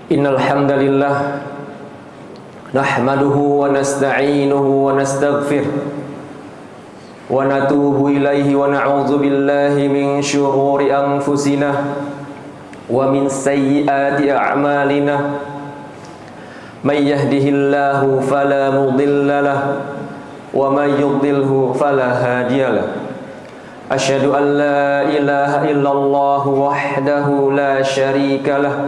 Innal hamdalillah nahmaduhu wa nasta'inuhu wa nastaghfir wa natubu ilaihi wa na'udzu billahi min syururi anfusina wa min sayyiati a'malina. May yahdihillahu fala mudilla lahu wa may yudlilhu fala hadiya lahu. Asyhadu an la ilaha illallah wahdahu la syarika lahu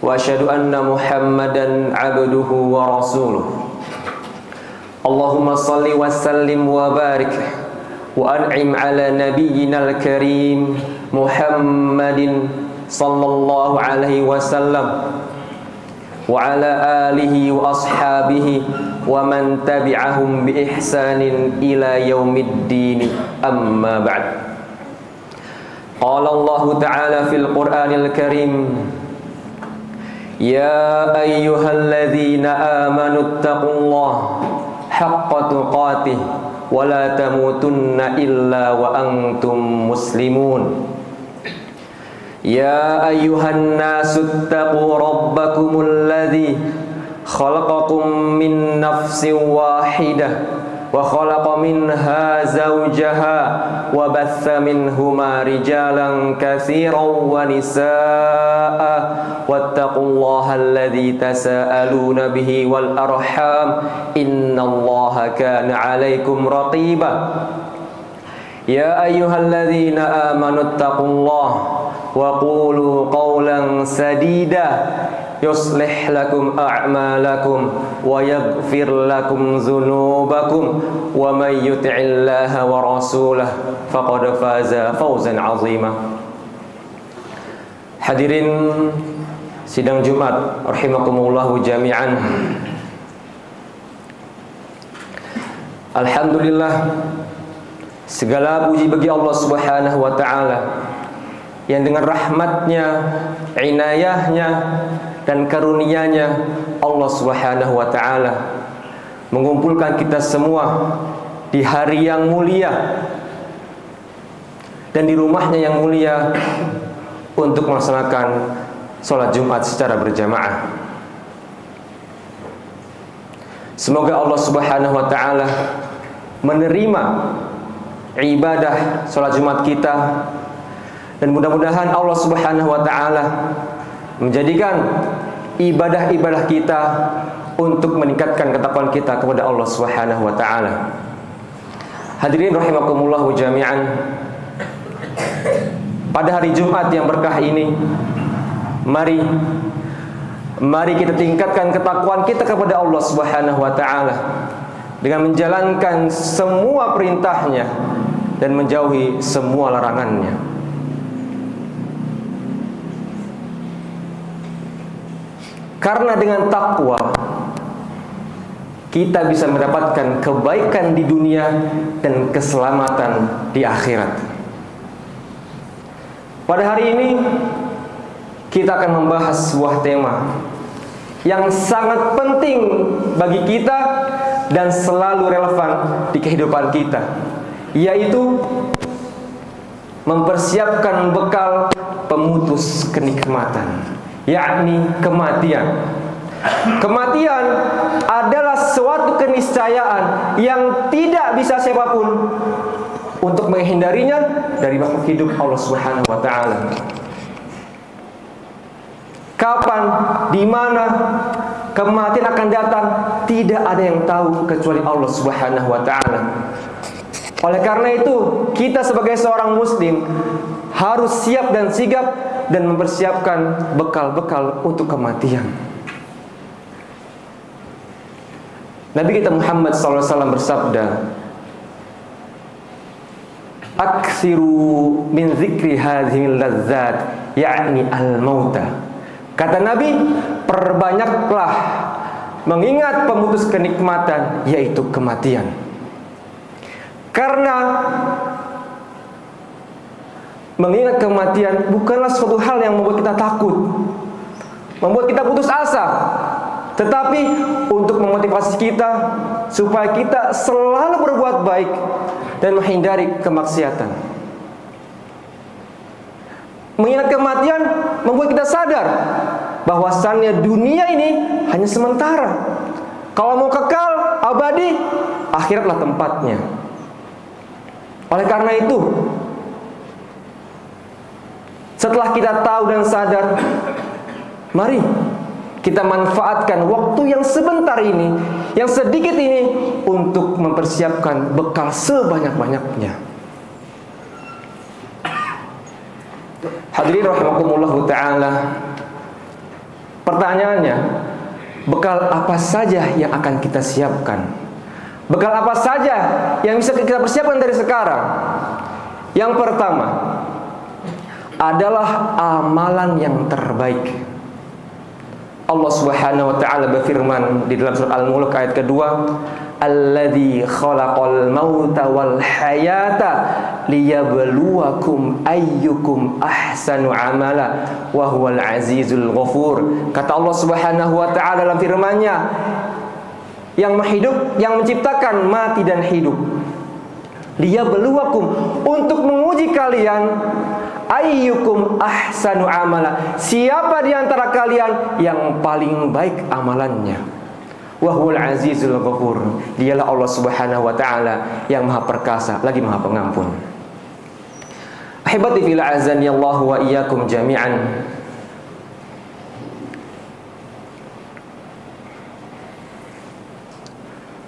wa asyhadu anna Muhammadan abduhu wa rasuluh. Allahumma salli wa sallim wa barik wa an'im ala nabiyyinal karim Muhammadin sallallahu alaihi wasallam wa ala alihi wa ashabihi wa man tabi'ahum bi ihsanin ila yaumiddin. Amma ba'd. Qala Allah ta'ala fil Qur'anil Karim: Ya ayyuhalladzina amanu taqullaha haqqa tuqatih wa la tamutunna illa wa antum muslimun. Ya ayyuhan nasu taqu rabbakumul ladzi khalaqakum min nafsin wahidah wa khalaqa minha zawjaha wa batha minhuma rijalan katsiran wa nisaa'a wattaqullaha alladzi tasaaluna bihi wal arham innallaha kana 'alaikum raqiba. Ya ayyuhalladzina amanu taqullaha wa qulu qawlan sadida yuslih lakum a'malakum wa yaghfir lakum dzunubakum wa may yuti'illaha wa rasulahu faqad faza fawzan 'azima. Hadirin sidang Jumat rahimakumullah jami'an. Alhamdulillah, segala puji bagi Allah Subhanahu wa taala yang dengan rahmatnya, inayahnya dan karunia-Nya Allah Subhanahu wa taala mengumpulkan kita semua di hari yang mulia dan di rumahnya yang mulia untuk melaksanakan sholat Jumat secara berjamaah. Semoga Allah Subhanahu wa taala menerima ibadah sholat Jumat kita, dan mudah-mudahan Allah Subhanahu wa taala menjadikan ibadah-ibadah kita untuk meningkatkan ketakwaan kita kepada Allah Subhanahu wa taala. Hadirin rahimakumullah jami'an. Pada hari Jumat yang berkah ini, mari kita tingkatkan ketakwaan kita kepada Allah Subhanahu wa taala dengan menjalankan semua perintahnya dan menjauhi semua larangannya. Karena dengan takwa kita bisa mendapatkan kebaikan di dunia dan keselamatan di akhirat. Pada hari ini kita akan membahas sebuah tema yang sangat penting bagi kita dan selalu relevan di kehidupan kita, yaitu mempersiapkan bekal pemutus kenikmatan, yakni kematian. Kematian adalah suatu keniscayaan yang tidak bisa siapapun untuk menghindarinya dari makhluk hidup Allah Subhanahu wa taala. Kapan, di mana kematian akan datang, tidak ada yang tahu kecuali Allah Subhanahu wa taala. Oleh karena itu, kita sebagai seorang muslim harus siap dan sigap dan mempersiapkan bekal-bekal untuk kematian. Nabi kita Muhammad SAW bersabda, "Aksiru min zikri hadhil lazzat, yakni al-mauta." Kata Nabi, perbanyaklah mengingat pemutus kenikmatan, yaitu kematian. Karena mengingat kematian bukanlah suatu hal yang membuat kita takut, membuat kita putus asa, tetapi untuk memotivasi kita supaya kita selalu berbuat baik dan menghindari kemaksiatan. Mengingat kematian membuat kita sadar bahwasannya dunia ini hanya sementara. Kalau mau kekal, abadi, akhiratlah tempatnya. Oleh karena itu, setelah kita tahu dan sadar, mari kita manfaatkan waktu yang sebentar ini, yang sedikit ini, untuk mempersiapkan bekal sebanyak-banyaknya. Hadirin rahimakumullah ta'ala, pertanyaannya, bekal apa saja yang akan kita siapkan? Bekal apa saja yang bisa kita persiapkan dari sekarang? Yang pertama adalah amalan yang terbaik. Allah Subhanahu wa taala berfirman di dalam surah Al-Mulk ayat kedua, "Alladzi khalaqal mauta wal hayata liyabluwakum ayyukum ahsanu amala wa huwal azizul ghafur." Kata Allah Subhanahu wa taala dalam firman-Nya, yang menciptakan mati dan hidup, liyabluwakum, untuk menguji kalian, ayyukum ahsanu amala, siapa di antara kalian yang paling baik amalannya. Wa huwal azizul ghafur, dialah Allah Subhanahu wa taala yang Maha Perkasa lagi Maha Pengampun. Ahibati fil azani Allah wa iyyakum jami'an.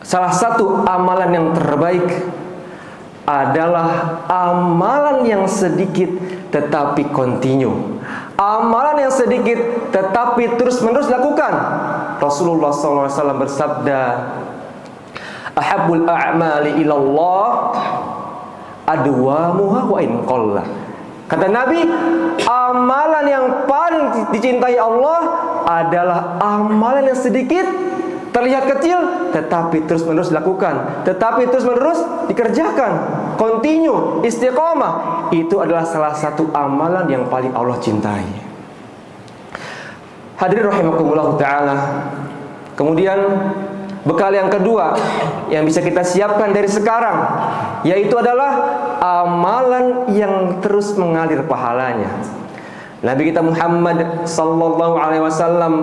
Salah satu amalan yang terbaik adalah amalan yang sedikit tetapi kontinu. Amalan yang sedikit tetapi terus-menerus lakukan. Rasulullah SAW bersabda, "Ahabbul a'mali ilallah adwamuha wa in qalla." Kata Nabi, amalan yang paling dicintai Allah adalah amalan yang sedikit, terlihat kecil, tetapi terus-menerus dilakukan, tetapi terus-menerus dikerjakan, kontinu, istiqomah. Itu adalah salah satu amalan yang paling Allah cintai. Hadirin rahimakumullah ta'ala. Kemudian bekal yang kedua yang bisa kita siapkan dari sekarang, yaitu adalah amalan yang terus mengalir pahalanya. Nabi kita Muhammad sallallahu alaihi wasallam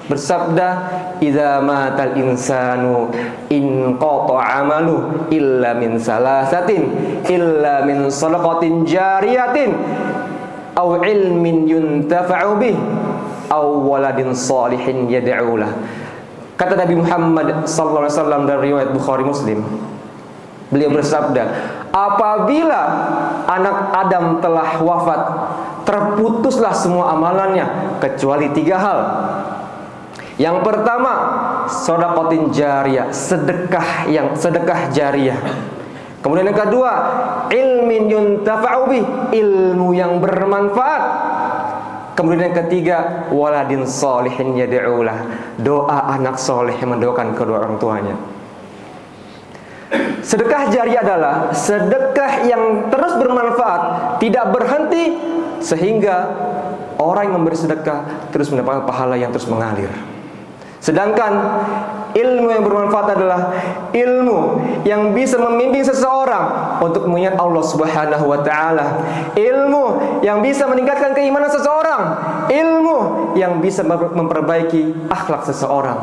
bersabda, "Idza matal insanu inqata 'amalu illa min salasatin, illa min shadaqatin jariyatin aw ilmin yuntafa'u bih aw waladin shalihin yad'u lah." Kata Nabi Muhammad sallallahu alaihi wasallam dari riwayat Bukhari Muslim, beliau bersabda, apabila anak Adam telah wafat, terputuslah semua amalannya kecuali 3 hal. Yang pertama, shadaqatin jariyah, sedekah jariyah. Kemudian yang kedua, ilmin yuntafa'u bih, ilmu yang bermanfaat. Kemudian yang ketiga, waladin sholihin yad'ulah, doa anak soleh yang mendoakan kedua orang tuanya. Sedekah jariyah adalah sedekah yang terus bermanfaat, tidak berhenti, sehingga orang yang memberi sedekah terus mendapatkan pahala yang terus mengalir. Sedangkan ilmu yang bermanfaat adalah ilmu yang bisa membimbing seseorang untuk mengingat Allah Subhanahu wa taala, ilmu yang bisa meningkatkan keimanan seseorang, ilmu yang bisa memperbaiki akhlak seseorang.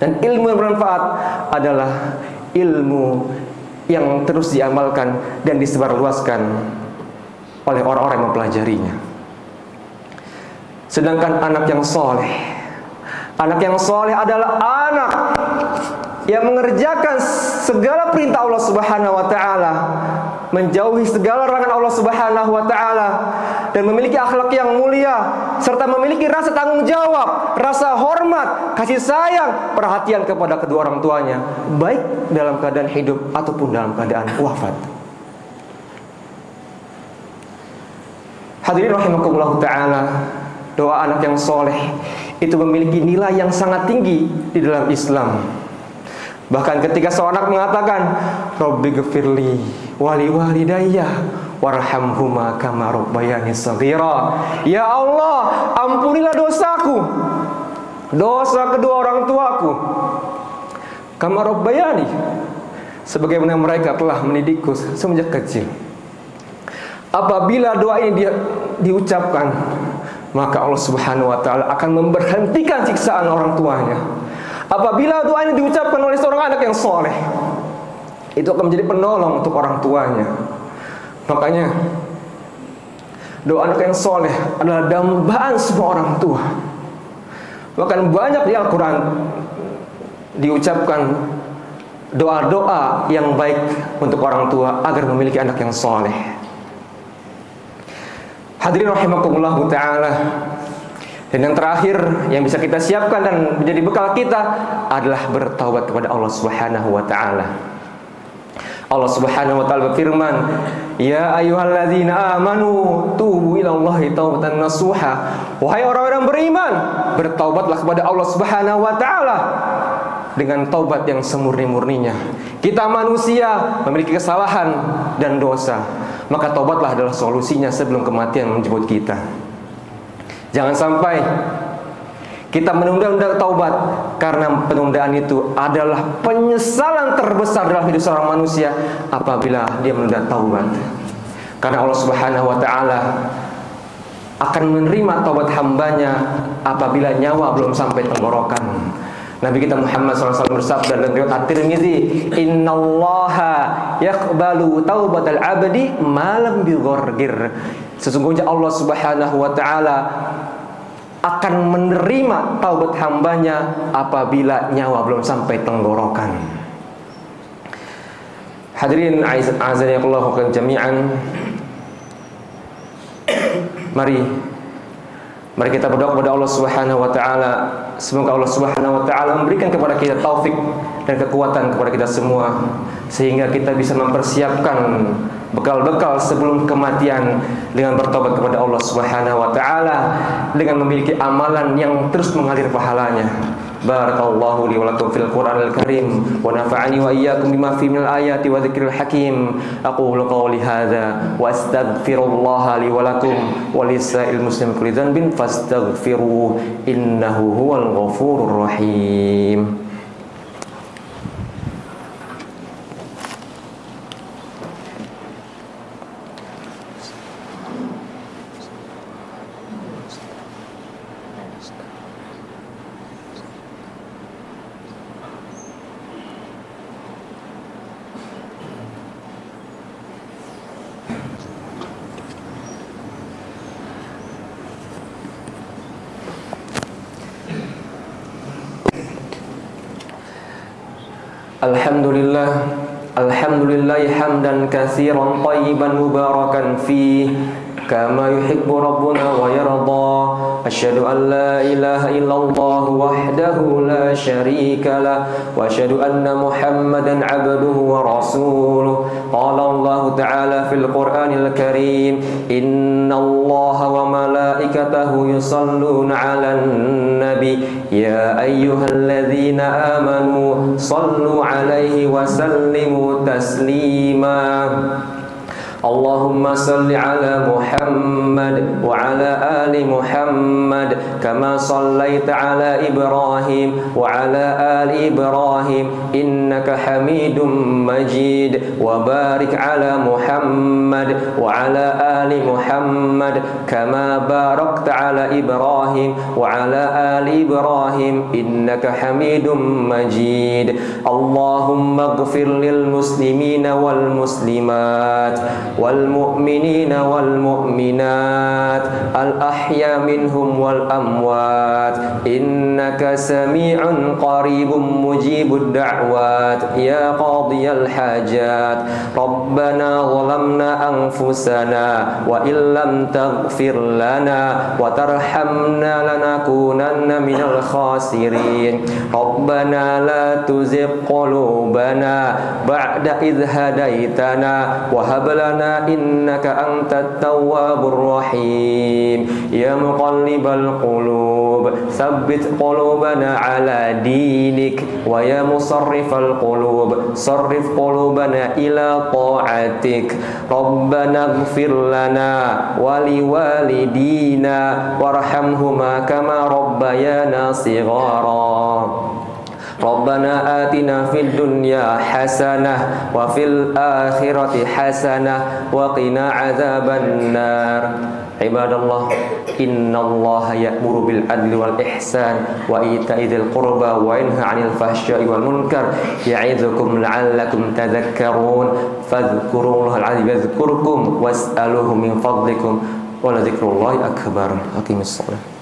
Dan ilmu yang bermanfaat adalah ilmu yang terus diamalkan dan disebarluaskan oleh orang-orang yang mempelajarinya. Sedangkan anak yang soleh, anak yang soleh adalah anak yang mengerjakan segala perintah Allah Subhanahu wa taala, menjauhi segala larangan Allah Subhanahu wa taala, dan memiliki akhlak yang mulia, serta memiliki rasa tanggung jawab, rasa hormat, kasih sayang, perhatian kepada kedua orang tuanya, baik dalam keadaan hidup ataupun dalam keadaan wafat. Hadirin rahimakumullah ta'ala, doa anak yang soleh itu memiliki nilai yang sangat tinggi di dalam Islam. Bahkan ketika seorang mengatakan, Rabbighfirli wali walidayya warhamhuma kama rabbayani shaghira, ya Allah, ampunilah dosaku, dosa kedua orang tuaku, kama rabbayani, sebagaimana mereka telah mendidikku semenjak kecil. Apabila doa ini diucapkan, maka Allah Subhanahu wa taala akan memberhentikan siksaan orang tuanya. Apabila doa ini diucapkan oleh seorang anak yang soleh, itu akan menjadi penolong untuk orang tuanya. Makanya doa anak yang soleh adalah dambaan semua orang tua. Bahkan banyak di Al-Quran diucapkan doa-doa yang baik untuk orang tua agar memiliki anak yang soleh. Hadirin rahimakumullah ta'ala. Dan yang terakhir yang bisa kita siapkan dan menjadi bekal kita adalah bertaubat kepada Allah Subhanahu wa taala. Allah Subhanahu wa taala berfirman, "Ya ayyuhalladzina amanu tubu ilallahi taubatan nasuha." Wahai orang-orang beriman, bertaubatlah kepada Allah Subhanahu wa taala dengan taubat yang semurni-murninya. Kita manusia memiliki kesalahan dan dosa, maka taubatlah adalah solusinya sebelum kematian menjemput kita. Jangan sampai kita menunda-nunda taubat, karena penundaan itu adalah penyesalan terbesar dalam hidup seorang manusia apabila dia menunda taubat. Karena Allah Subhanahu wa taala akan menerima taubat hambanya apabila nyawa belum sampai tenggorokan. Nabi kita Muhammad SAW bersabda dalam riwayat At-Tirmidzi, "Innallaha yaqbalu taubatal 'abdi ma lam yughargir." Sesungguhnya Allah Subhanahu wa taala akan menerima taubat hambanya apabila nyawa belum sampai tenggorokan. Hadirin azanillahu jami'an. Mari kita berdoa kepada Allah Subhanahu wa taala. Semoga Allah Subhanahu wa taala memberikan kepada kita taufik dan kekuatan kepada kita semua, sehingga kita bisa mempersiapkan bekal-bekal sebelum kematian dengan bertobat kepada Allah Subhanahu wa taala, dengan memiliki amalan yang terus mengalir pahalanya. Barakallahu li wa lakum fil Qur'anil Karim wa nafa'ani wa iyyakum bima fi minal ayati wa dzikril hakim. Aqulu qawli hadza wa astaghfirullaha li wa lakum wa lisa'il muslimin kulli dhanbin fastaghfiruhu innahu huwal ghafurur rahim. Alhamdulillah hamdan katsiran thayyiban mubarakan fi kama yuhibbu rabbuna wa yarda. Asyhadu an la ilaha illallah wahdahu la syarika lah wa asyhadu anna Muhammadan 'abduhu wa rasuluh. Qala Allah ta'ala fil Qur'anil Karim, innallaha wa malaikatahu yusalluna 'alan nabi ya ayyuhalladzina amanu sallu 'alaihi wa sallimu taslima. Allahumma salli ala Muhammad wa ala ali Muhammad kama sallaita ala Ibrahim wa ala ali Ibrahim innaka Hamidum Majid, wa barik ala Muhammad wa ala ali Muhammad kama barakta ala Ibrahim wa ala ali Ibrahim innaka Hamidum Majid. Allahumma ighfir lil muslimina wal muslimat wal mu'minina wal mu'minat al ahya minhum wal amwat innaka sami'un qaribun mujibud da'wat ya qadiyal hajat. Rabbana zalamna anfusana wa illam taghfir lana wa tarhamna lanakunanna minal khasirin. Rabbana la tuzigh qulubana ba'da idh hadaitana wa hab lana innaka antat tawwabur rahim. Ya muqallibal qulub tsabbit qulubana ala dinik wa ya musarrifal qulub sarrif qulubana ila ta'atik. Rabbana ighfir lana wa liwalidina warhamhuma kama rabbayana shighara. Rabbana atina fid dunya hasanah wa fil akhirati hasanah wa qina adzabannar. Ibadallah, innallaha ya'muru bil adli wal ihsan wa ita'i dzil qurba wa yanha 'anil fahsya'i wal munkar ya'idzukum la'allakum tadhakkarun. Fadhkurullaha al-'azim yadhkurkum was'aluhu min fadlikum wa la dzikrullahi akbar. Aqimissalah.